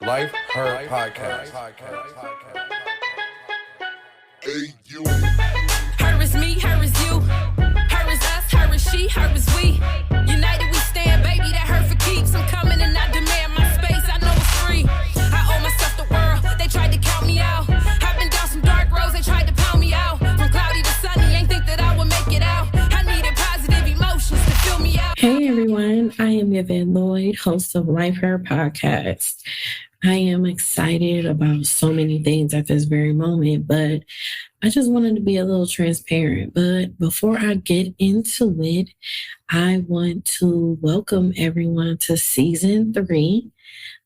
Life Her Podcast. Hey, you. Her is me, her is you. Her is us, her is she, her is we. United we stand, baby, that hurt for keeps. I'm coming and I demand my space, I know it's free. I owe myself the world, they tried to count me out. I've been down some dark roads, they tried to pound me out. From cloudy to sunny, ain't think that I would make it out. I needed positive emotions to fill me out. Hey everyone, I am Yvette Lloyd, host of Life Her Podcast. I am excited about so many things at this very moment, but I just wanted to be a little transparent. But before I get into it, I want to welcome everyone to season 3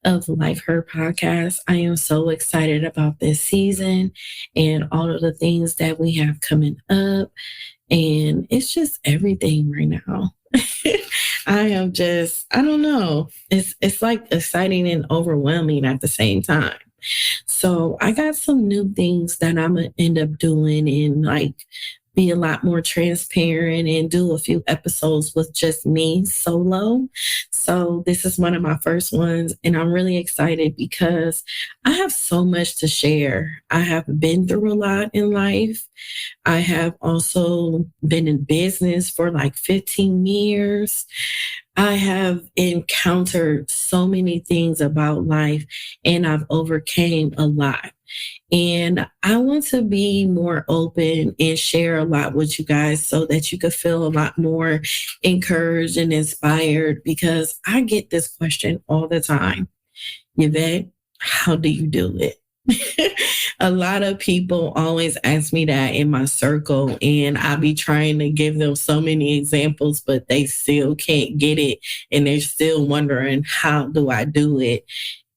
of Life Her Podcast. I am so excited about this season and all of the things that we have coming up. And it's just everything right now. I don't know. It's like exciting and overwhelming at the same time. So I got some new things that I'm going to end up doing and like be a lot more transparent and do a few episodes with just me solo. So this is one of my first ones and I'm really excited because I have so much to share. I have been through a lot in life. I have also been in business for like 15 years. I have encountered so many things about life and I've overcame a lot. And I want to be more open and share a lot with you guys so that you could feel a lot more encouraged and inspired because I get this question all the time. Yvette, how do you do it? A lot of people always ask me that in my circle, and I be trying to give them so many examples, but they still can't get it. And they're still wondering, how do I do it?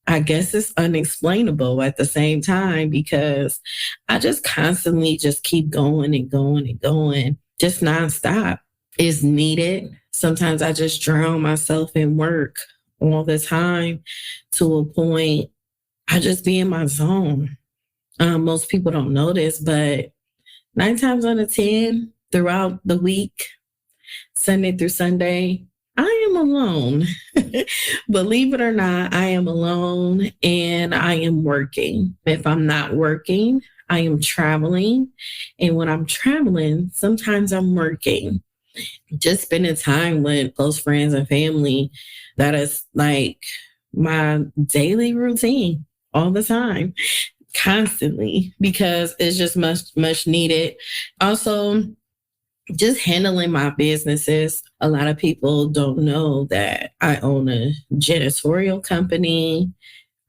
I guess it's unexplainable at the same time because I just constantly just keep going and going and going, just nonstop. It's needed. Sometimes I just drown myself in work all the time to a point I just be in my zone. Most people don't know this, but 9 times out of 10 throughout the week, Sunday through Sunday, I am alone. Believe it or not, I am alone and I am working. If I'm not working, I am traveling. And when I'm traveling, sometimes I'm working. Just spending time with close friends and family, that is like my daily routine all the time, constantly, because it's just much needed. Also, just handling my businesses. A lot of people don't know that I own a janitorial company.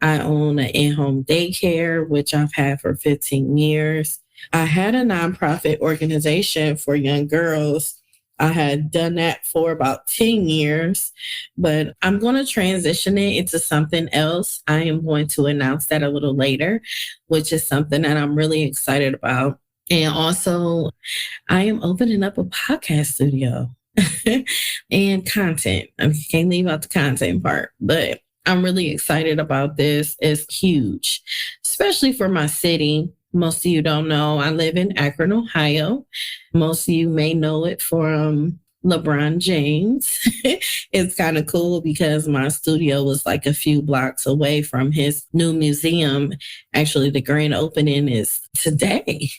I own an in-home daycare, which I've had for 15 years. I had a nonprofit organization for young girls. I had done that for about 10 years, but I'm going to transition it into something else. I am going to announce that a little later, which is something that I'm really excited about. And also, I am opening up a podcast studio and content. I can't leave out the content part, but I'm really excited about this. It's huge, especially for my city. Most of you don't know, I live in Akron, Ohio. Most of you may know it from LeBron James. It's kind of cool because my studio was like a few blocks away from his new museum. Actually, the grand opening is today.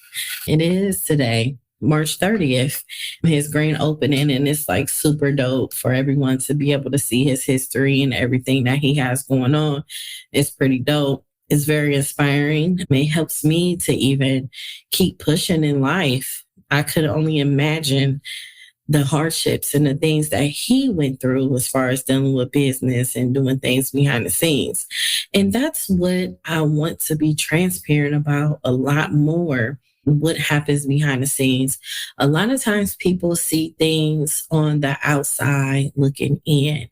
It is today, March 30th, his grand opening. And it's like super dope for everyone to be able to see his history and everything that he has going on. It's pretty dope. It's very inspiring. It helps me to even keep pushing in life. I could only imagine the hardships and the things that he went through as far as dealing with business and doing things behind the scenes. And that's what I want to be transparent about a lot more. What happens behind the scenes. A lot of times people see things on the outside looking in.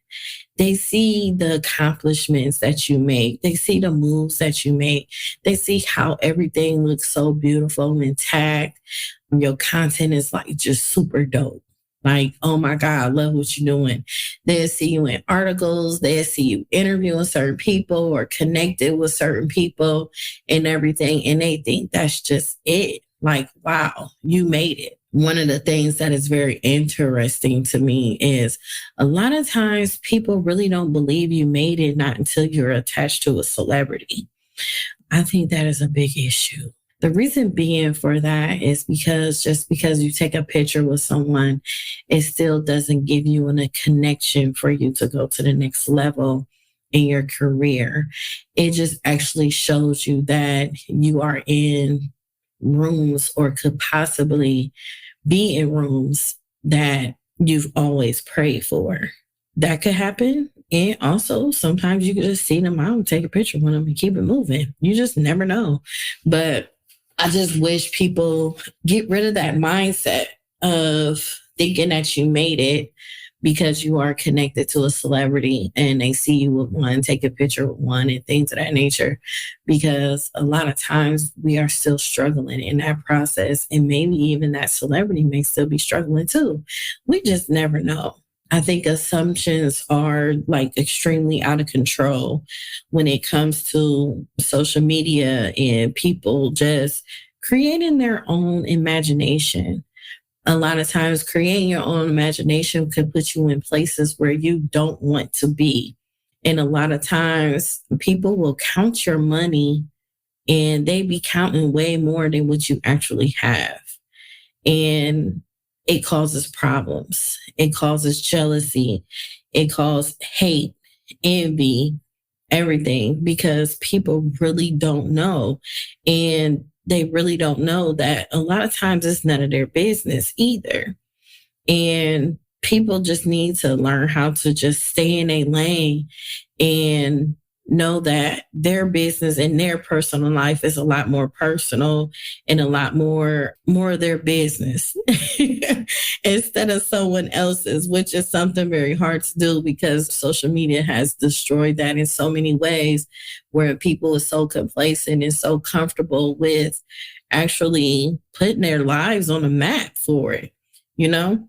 They see the accomplishments that you make. They see the moves that you make. They see how everything looks so beautiful and intact. Your content is like just super dope. Like, oh my God, I love what you're doing. They'll see you in articles. They'll see you interviewing certain people or connected with certain people and everything. And they think that's just it. Like, wow, you made it. one of the things that is very interesting to me is a lot of times people really don't believe you made it, not until you're attached to a celebrity. I think that is a big issue. The reason being for that is because just because you take a picture with someone, it still doesn't give you a connection for you to go to the next level in your career. It just actually shows you that you are in rooms or could possibly be in rooms that you've always prayed for. That could happen. And also, sometimes you could just see them out and take a picture with them and keep it moving. You just never know. But I just wish people get rid of that mindset of thinking that you made it because you are connected to a celebrity and they see you with one, take a picture with one and things of that nature. Because a lot of times we are still struggling in that process. And maybe even that celebrity may still be struggling too. We just never know. I think assumptions are like extremely out of control when it comes to social media and people just creating their own imagination. A lot of times creating your own imagination could put you in places where you don't want to be. And a lot of times people will count your money and they be counting way more than what you actually have. And it causes problems. It causes jealousy. It causes hate, envy, everything, because people really don't know. And they really don't know that a lot of times it's none of their business either. And people just need to learn how to just stay in a lane and know that their business and their personal life is a lot more personal and a lot more of their business instead of someone else's, which is something very hard to do because social media has destroyed that in so many ways, where people are so complacent and so comfortable with actually putting their lives on a map for it, you know?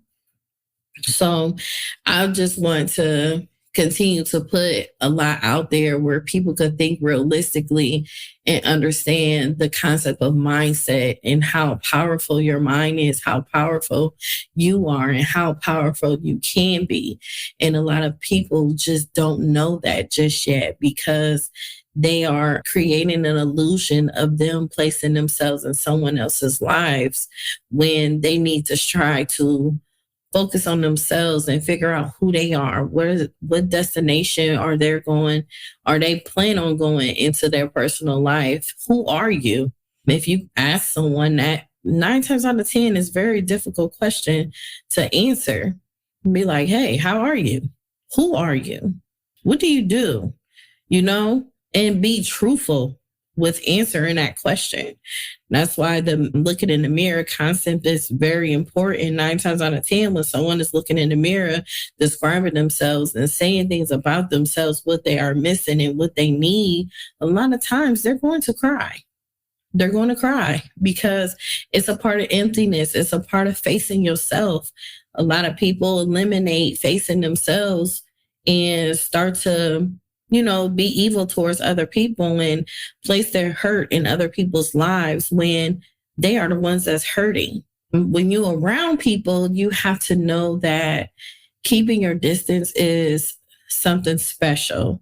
So I just want to continue to put a lot out there where people could think realistically and understand the concept of mindset and how powerful your mind is, how powerful you are, and how powerful you can be. And a lot of people just don't know that just yet because they are creating an illusion of them placing themselves in someone else's lives when they need to try to focus on themselves and figure out who they are. What destination are they going? Are they plan on going into their personal life? Who are you? If you ask someone that, 9 times out of 10 is a very difficult question to answer. Be like, hey, how are you? Who are you? What do you do? You know, and be truthful with answering that question. That's why the looking in the mirror concept is very important. 9 times out of 10, when someone is looking in the mirror, describing themselves and saying things about themselves, what they are missing and what they need, a lot of times they're going to cry. They're going to cry because it's a part of emptiness. It's a part of facing yourself. A lot of people eliminate facing themselves and start to be evil towards other people and place their hurt in other people's lives when they are the ones that's hurting. When you're around people, you have to know that keeping your distance is something special,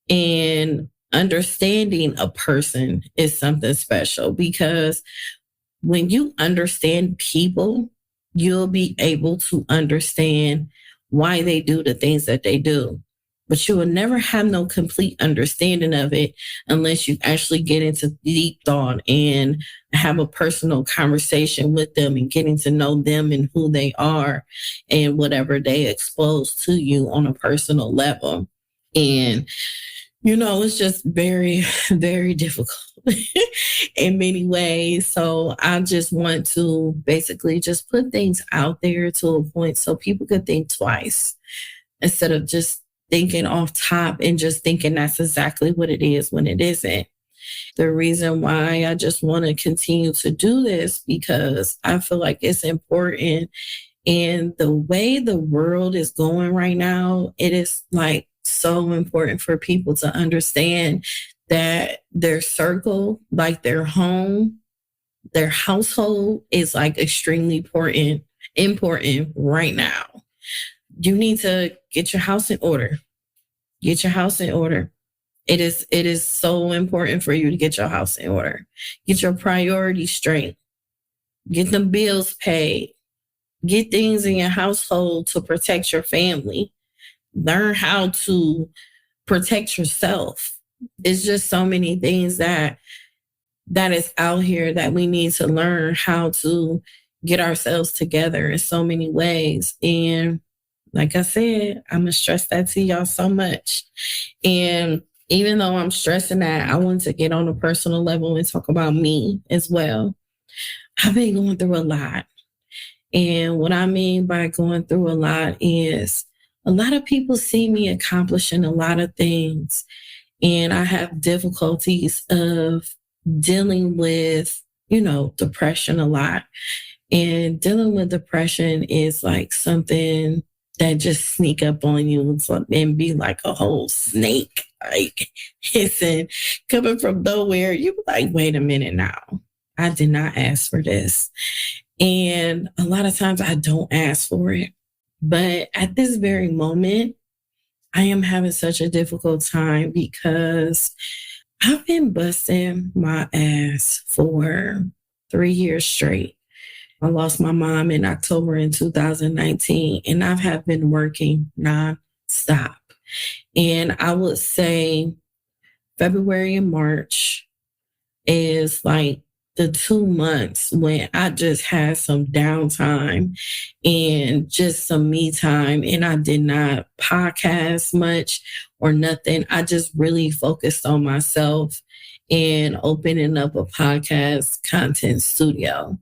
and understanding a person is something special, because when you understand people, you'll be able to understand why they do the things that they do. But you will never have no complete understanding of it unless you actually get into deep thought and have a personal conversation with them and getting to know them and who they are and whatever they expose to you on a personal level. And, it's just very, very difficult in many ways. So I just want to basically just put things out there to a point so people could think twice instead of just thinking off top and just thinking that's exactly what it is when it isn't. The reason why I just want to continue to do this, because I feel like it's important. And the way the world is going right now, it is like so important for people to understand that their circle, like their home, Their household is like extremely important right now. You need to get your house in order. Get your house in order. It is so important for you to get your house in order. Get your priorities straight. Get them bills paid. Get things in your household to protect your family. Learn how to protect yourself. It's just so many things that is out here that we need to learn how to get ourselves together in so many ways. And like I said, I'm going to stress that to y'all so much. And even though I'm stressing that, I want to get on a personal level and talk about me as well. I've been going through a lot. And what I mean by going through a lot is a lot of people see me accomplishing a lot of things. And I have difficulties of dealing with, depression a lot. And dealing with depression is like something that just sneak up on you and be like a whole snake, like hissing, coming from nowhere. You be like, wait a minute now. I did not ask for this. And a lot of times I don't ask for it. But at this very moment, I am having such a difficult time because I've been busting my ass for 3 years straight. I lost my mom in October in 2019, and I have been working nonstop. And I would say February and March is like the 2 months when I just had some downtime and just some me time. And I did not podcast much or nothing. I just really focused on myself and opening up a podcast content studio.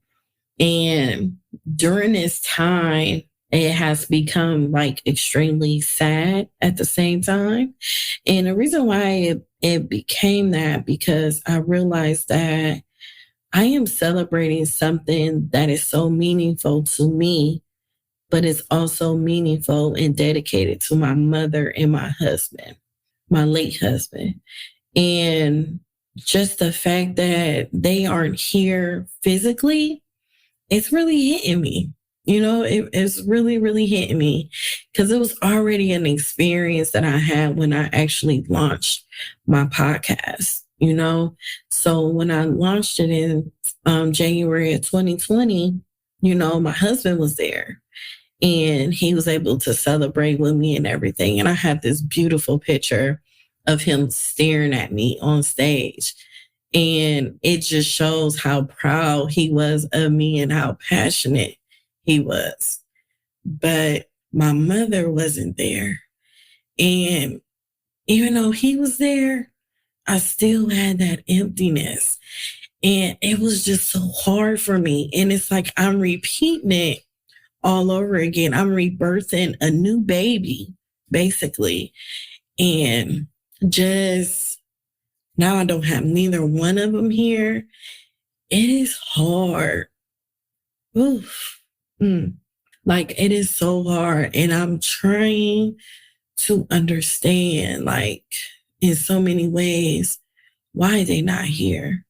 And during this time, it has become like extremely sad at the same time. And the reason why it became that, because I realized that I am celebrating something that is so meaningful to me, but it's also meaningful and dedicated to my mother and my husband, my late husband. And just the fact that they aren't here physically, it's really hitting me. It's really, really hitting me because it was already an experience that I had when I actually launched my podcast, So when I launched it in January of 2020, my husband was there and he was able to celebrate with me and everything. And I had this beautiful picture of him staring at me on stage. And it just shows how proud he was of me and how passionate he was. But my mother wasn't there. And even though he was there, I still had that emptiness. And it was just so hard for me. And it's like I'm repeating it all over again. I'm rebirthing a new baby, basically. And just now I don't have neither one of them here. It is hard. Oof. Like, it is so hard. And I'm trying to understand, like, in so many ways, why they not here.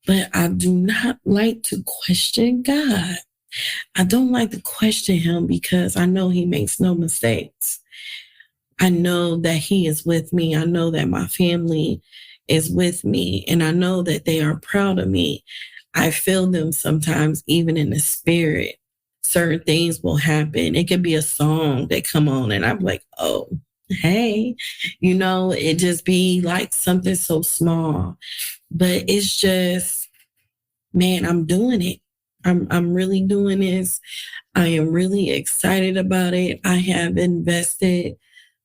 But I do not like to question God. I don't like to question him because I know he makes no mistakes. I know that he is with me. I know that my family is with me. And I know that they are proud of me. I feel them sometimes, even in the spirit. Certain things will happen. It could be a song that come on and I'm like, oh, hey, it just be like something so small. But it's just, man, I'm doing it. I'm really doing this. I am really excited about it. I have invested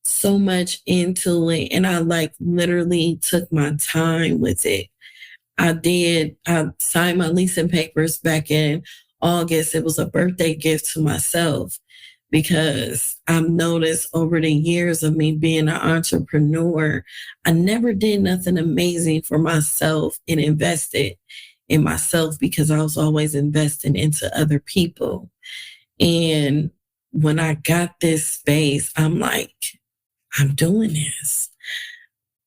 so much into it. And I literally took my time with it. I signed my leasing papers back in August. It was a birthday gift to myself because I've noticed over the years of me being an entrepreneur, I never did nothing amazing for myself and invested in myself because I was always investing into other people. And when I got this space, I'm like, I'm doing this.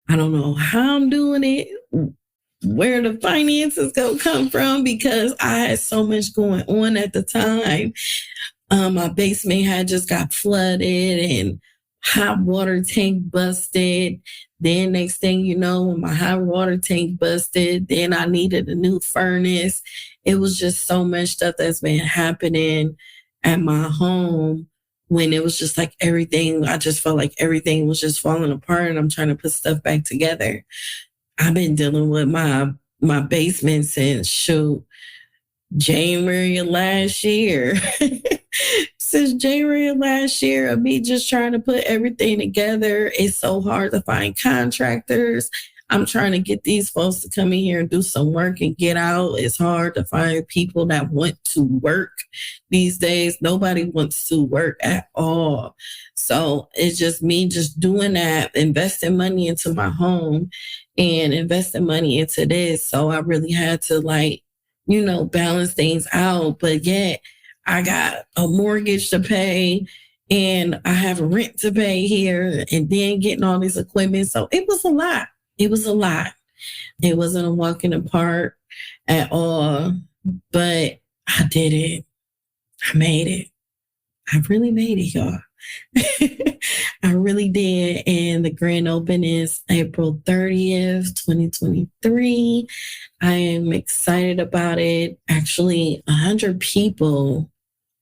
I don't know how I'm doing it, where the finances gonna come from because I had so much going on at the time. My basement had just got flooded and hot water tank busted. Then next thing you know, when my hot water tank busted, then I needed a new furnace. It was just so much stuff that's been happening at my home when it was just like everything, I just felt like everything was just falling apart and I'm trying to put stuff back together. I've been dealing with my basement since January of last year. Since January of last year of me just trying to put everything together. It's so hard to find contractors. I'm trying to get these folks to come in here and do some work and get out. It's hard to find people that want to work these days. Nobody wants to work at all. So it's just me just doing that, investing money into my home and investing money into this. So I really had to balance things out. But yet I got a mortgage to pay and I have rent to pay here and then getting all this equipment. So it was a lot. It was a lot. It wasn't a walk in the park at all, but I did it. I made it. I really made it, y'all. I really did. And the grand opening is April 30th, 2023. I am excited about it. Actually, 100 people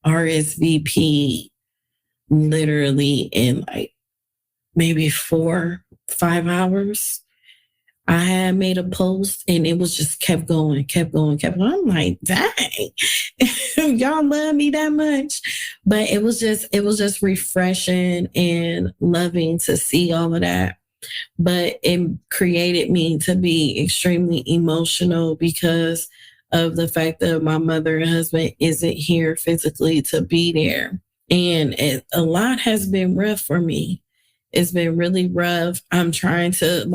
RSVP literally in maybe 4-5 hours. I had made a post and it was just kept going. I'm like, dang, y'all love me that much. But it was just refreshing and loving to see all of that. But it created me to be extremely emotional because of the fact that my mother and husband isn't here physically to be there. And a lot has been rough for me. It's been really rough. I'm trying to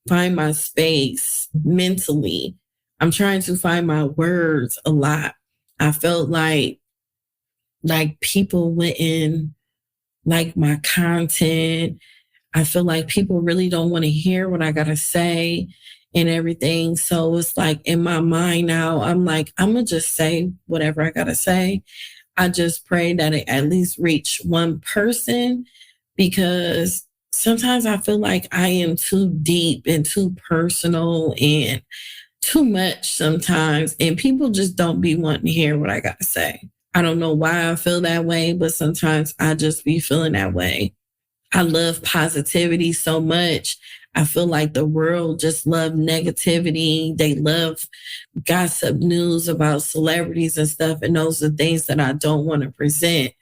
find my space mentally. I'm trying to find my words a lot. I felt like people wouldn't like my content. I feel like people really don't want to hear what I got to say and everything. So it's like in my mind now, I'm like, I'm going to just say whatever I got to say. I just pray that it at least reach one person because sometimes I feel like I am too deep and too personal and too much sometimes. And people just don't be wanting to hear what I got to say. I don't know why I feel that way, but sometimes I just be feeling that way. I love positivity so much. I feel like the world just love negativity. They love gossip news about celebrities and stuff. And those are things that I don't want to present.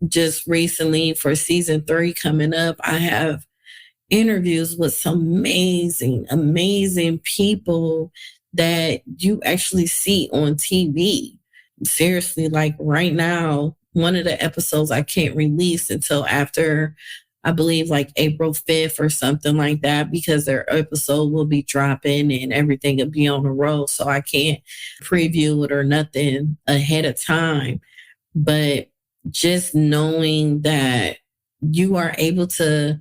Just recently for season 3 coming up, I have interviews with some amazing people that you actually see on TV. Seriously, like right now, one of the episodes I can't release until after, I believe April 5th or something like that, because their episode will be dropping and everything will be on the road. So I can't preview it or nothing ahead of time. But just knowing that you are able to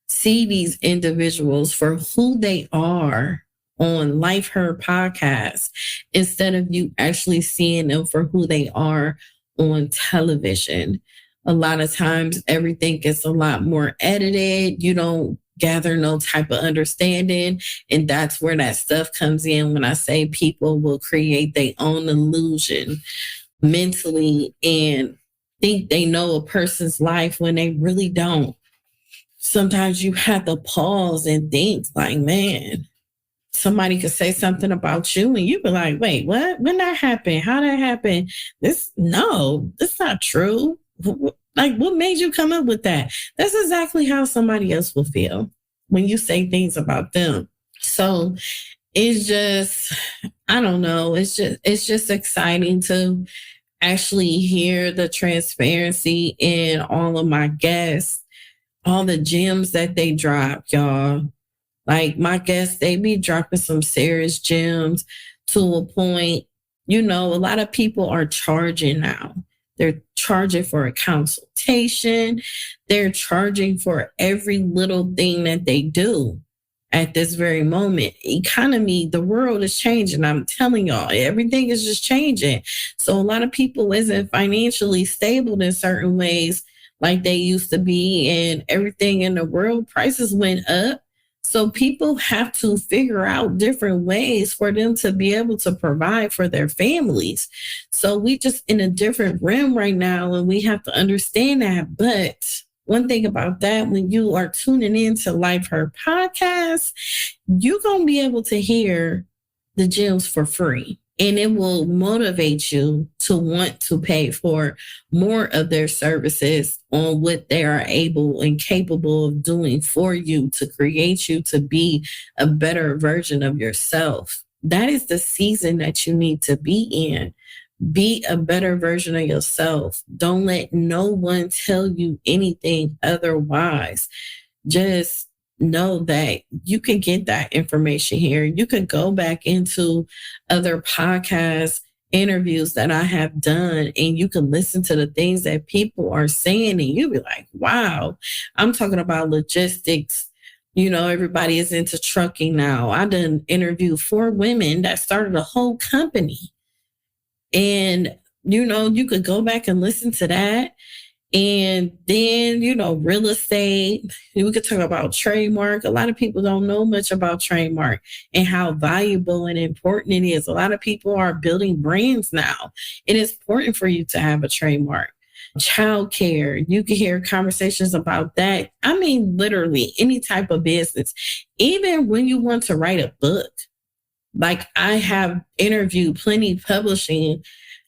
see these individuals for who they are on Life Her podcast, instead of you actually seeing them for who they are on television. A lot of times everything gets a lot more edited. You don't gather no type of understanding. And that's where that stuff comes in when I say people will create their own illusion mentally and think they know a person's life when they really don't. Sometimes you have to pause and think man, somebody could say something about you and you be like, wait, what? When that happened? How that happened? That's not true. What made you come up with that? That's exactly how somebody else will feel when you say things about them. So it's just, I don't know. It's just exciting to actually hear the transparency in all of my guests, all the gems that they drop, y'all. My guests, they be dropping some serious gems to a point, a lot of people are charging now. They're charging for a consultation. They're charging for every little thing that they do at this very moment. Economy, the world is changing. I'm telling y'all, everything is just changing. So a lot of people isn't financially stable in certain ways like they used to be, and everything in the world, prices went up. So people have to figure out different ways for them to be able to provide for their families. So we just in a different realm right now, and we have to understand that. But one thing about that, when you are tuning into Life Her podcast, you're going to be able to hear the gems for free. And it will motivate you to want to pay for more of their services on what they are able and capable of doing for you to create you to be a better version of yourself. That is the season that you need to be in. Be a better version of yourself. Don't let no one tell you anything otherwise. Just know that you can get that information here. You can go back into other podcast interviews that I have done, and you can listen to the things that people are saying, and you'll be like, wow, I'm talking about logistics. You know, everybody is into trucking now. I done interviewed 4 women that started a whole company. And, you know, you could go back and listen to that. And then, you know, real estate, we could talk about trademark. A lot of people don't know much about trademark and how valuable and important it is. A lot of people are building brands now. It is important for you to have a trademark. Childcare, you can hear conversations about that. I mean, literally any type of business, even when you want to write a book. Like I have interviewed plenty publishing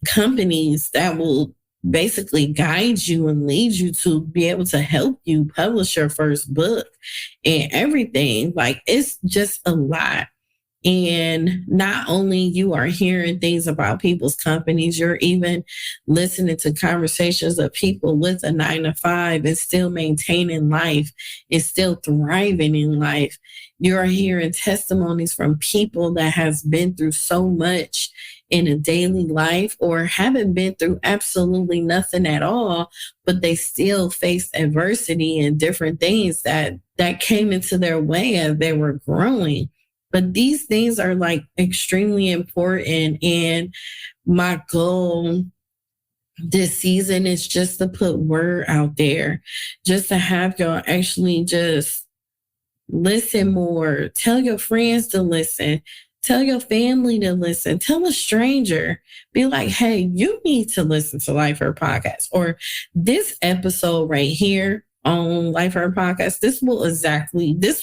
companies that will basically guide you and lead you to be able to help you publish your first book and everything. Like it's just a lot. And not only you are hearing things about people's companies, you're even listening to conversations of people with a 9-to-5 and still maintaining life and still thriving in life. You're hearing testimonies from people that has been through so much in a daily life or haven't been through absolutely nothing at all, but they still faced adversity and different things that came into their way as they were growing. But these things are like extremely important. And my goal this season is just to put word out there, just to have y'all actually just listen more. Tell your friends to listen. Tell your family to listen. Tell a stranger. Be like, hey, you need to listen to Life Her podcast, or this episode right here on Life Her podcast. This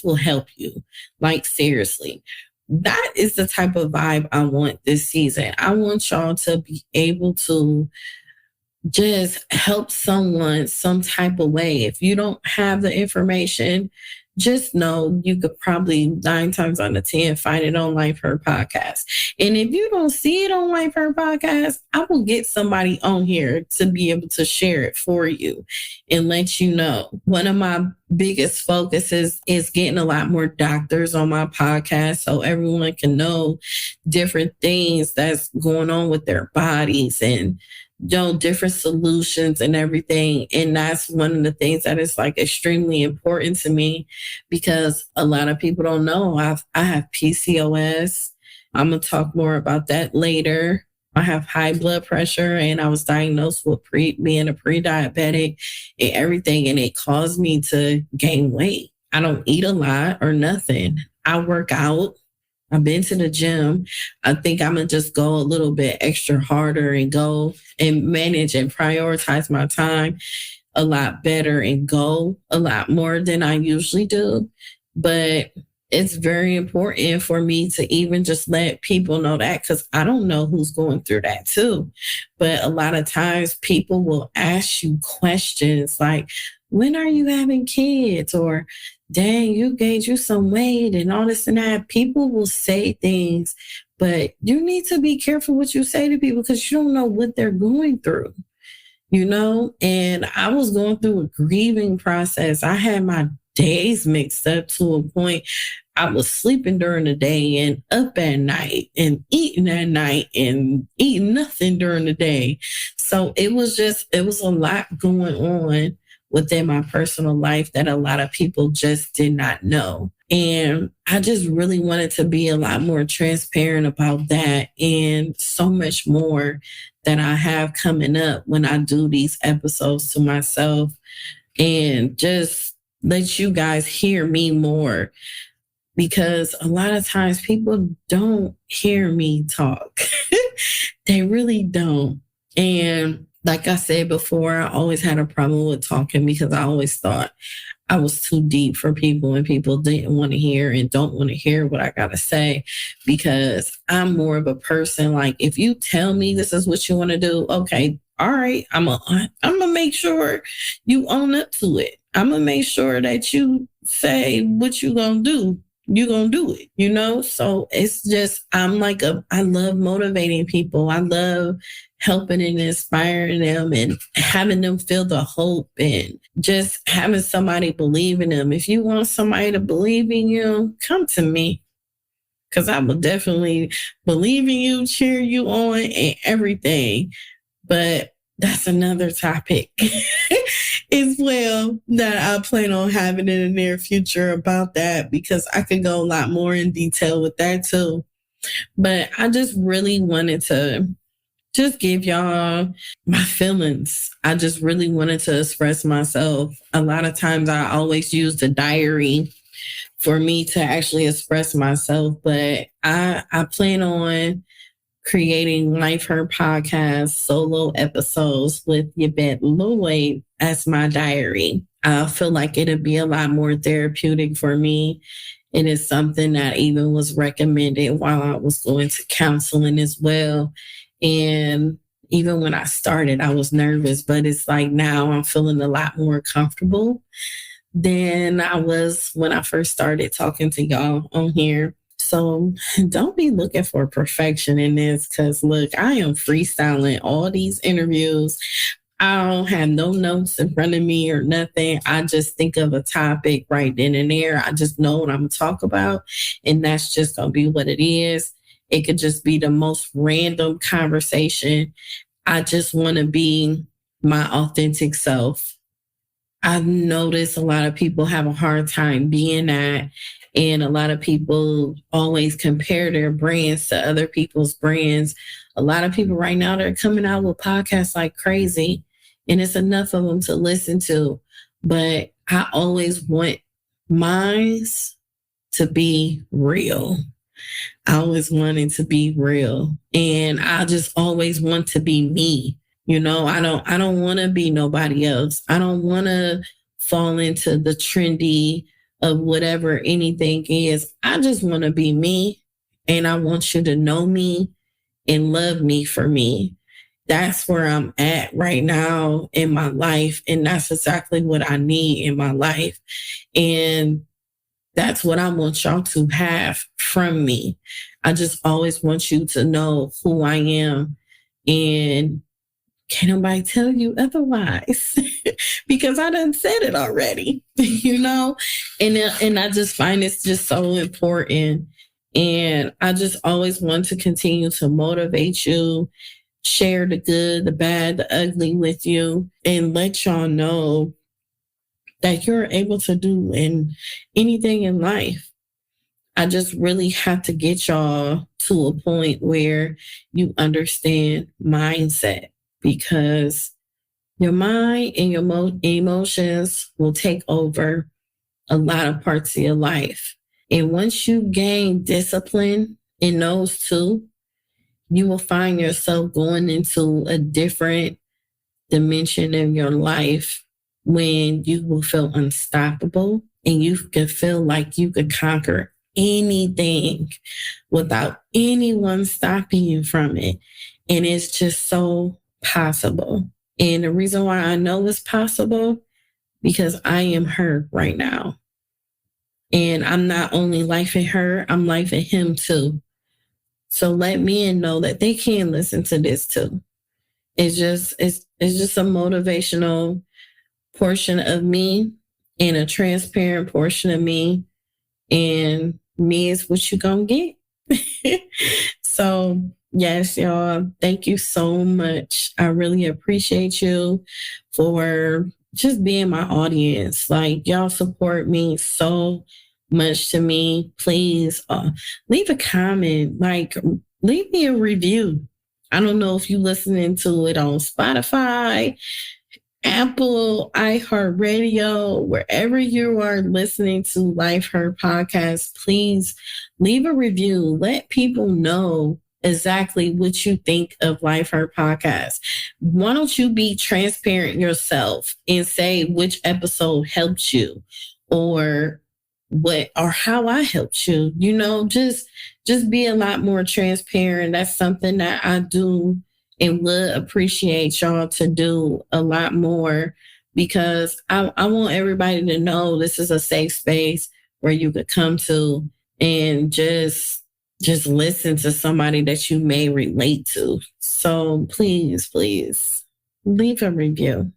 will help you. Like seriously. That is the type of vibe I want this season. I want y'all to be able to just help someone some type of way. If you don't have the information, just know you could probably 9 times out of 10 find it on Life Her podcast. And if you don't see it on Life Her podcast, I will get somebody on here to be able to share it for you and let you know. One of my biggest focuses is getting a lot more doctors on my podcast so everyone can know different things that's going on with their bodies and different solutions and everything. And that's one of the things that is like extremely important to me because a lot of people don't know I have PCOS. I'm going to talk more about that later. I have high blood pressure and I was diagnosed with being a pre-diabetic and everything. And it caused me to gain weight. I don't eat a lot or nothing. I work out. I've been to the gym. I think I'm going to just go a little bit extra harder and go and manage and prioritize my time a lot better and go a lot more than I usually do. But it's very important for me to even just let people know that because I don't know who's going through that too. But a lot of times people will ask you questions like, when are you having kids? Or, dang, you gained you some weight and all this and that. People will say things, but you need to be careful what you say to people because you don't know what they're going through, you know? And I was going through a grieving process. I had my days mixed up to a point. I was sleeping during the day and up at night and eating at night and eating nothing during the day. So it was a lot going on within my personal life that a lot of people just did not know. And I just really wanted to be a lot more transparent about that and so much more that I have coming up when I do these episodes to myself, and just let you guys hear me more, because a lot of times people don't hear me talk. They really don't. And like I said before, I always had a problem with talking because I always thought I was too deep for people, and people didn't want to hear and don't want to hear what I got to say, because I'm more of a person like, if you tell me this is what you want to do, okay, all right, I'm gonna make sure you own up to it. I'm gonna make sure that you say what you gonna do. You're gonna do it, you know? So it's just, I love motivating people. I love helping and inspiring them and having them feel the hope and just having somebody believe in them. If you want somebody to believe in you, come to me, because I will definitely believe in you, cheer you on, and everything. But that's another topic as well that I plan on having in the near future about that, because I could go a lot more in detail with that too. But I just really wanted to just give y'all my feelings. I just really wanted to express myself. A lot of times I always use the diary for me to actually express myself, but I plan on creating Life Her podcast solo episodes with Yvette Lloyd as my diary. I feel like it'll be a lot more therapeutic for me. It is something that even was recommended while I was going to counseling as well. And even when I started, I was nervous, but it's like now I'm feeling a lot more comfortable than I was when I first started talking to y'all on here. So don't be looking for perfection in this, because look, I am freestyling all these interviews. I don't have no notes in front of me or nothing. I just think of a topic right then and there. I just know what I'm going to talk about, and that's just going to be what it is. It could just be the most random conversation. I just want to be my authentic self. I've noticed a lot of people have a hard time being that. And a lot of people always compare their brands to other people's brands. A lot of people right now, they're coming out with podcasts like crazy, and it's enough of them to listen to. But I always want mine to be real. I always wanted to be real. And I just always want to be me. You know, I don't want to be nobody else. I don't want to fall into the trendy of whatever anything is. I just want to be me, and I want you to know me and love me for me. That's where I'm at right now in my life, and that's exactly what I need in my life. And that's what I want y'all to have from me. I just always want you to know who I am, and can't nobody tell you otherwise because I done said it already, you know? And I just find it's just so important. And I just always want to continue to motivate you, share the good, the bad, the ugly with you, and let y'all know that you're able to do anything in life. I just really have to get y'all to a point where you understand mindset, because your mind and your emotions will take over a lot of parts of your life. And once you gain discipline in those two, you will find yourself going into a different dimension in your life when you will feel unstoppable and you can feel like you could conquer anything without anyone stopping you from it. And it's just so possible. And the reason why I know it's possible, because I am her right now. And I'm not only lifing her, I'm lifing him too. So let men know that they can listen to this too. It's just a motivational portion of me and a transparent portion of me. And me is what you gonna get. So yes, y'all, thank you so much. I really appreciate you for just being my audience. Like, y'all support me so much to me. Please leave a comment, like leave me a review. I don't know if you're listening to it on Spotify, Apple, iHeartRadio, wherever you are listening to Life Her podcast, please leave a review. Let people know exactly what you think of Life Her podcast. Why don't you be transparent yourself and say which episode helped you or what or how I helped you? Just be a lot more transparent. That's something that I do and would appreciate y'all to do a lot more, because I want everybody to know this is a safe space where you could come to and just listen to somebody that you may relate to. So please leave a review.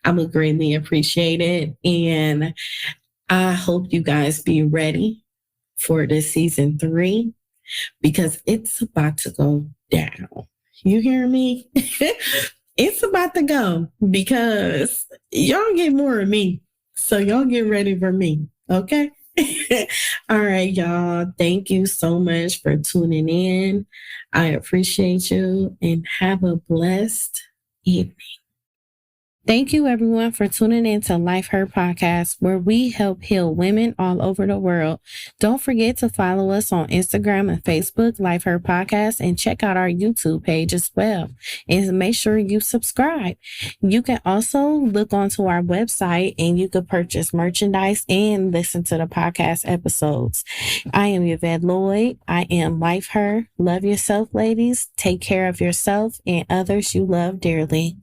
I would greatly appreciate it. And I hope you guys be ready for this season 3, because it's about to go down. You hear me? It's about to go, because y'all get more of me. So y'all get ready for me. Okay? All right, y'all. Thank you so much for tuning in. I appreciate you and have a blessed evening. Thank you, everyone, for tuning in to Life Her Podcast, where we help heal women all over the world. Don't forget to follow us on Instagram and Facebook, Life Her Podcast, and check out our YouTube page as well. And make sure you subscribe. You can also look onto our website and you can purchase merchandise and listen to the podcast episodes. I am Yvette Lloyd. I am Life Her. Love yourself, ladies. Take care of yourself and others you love dearly.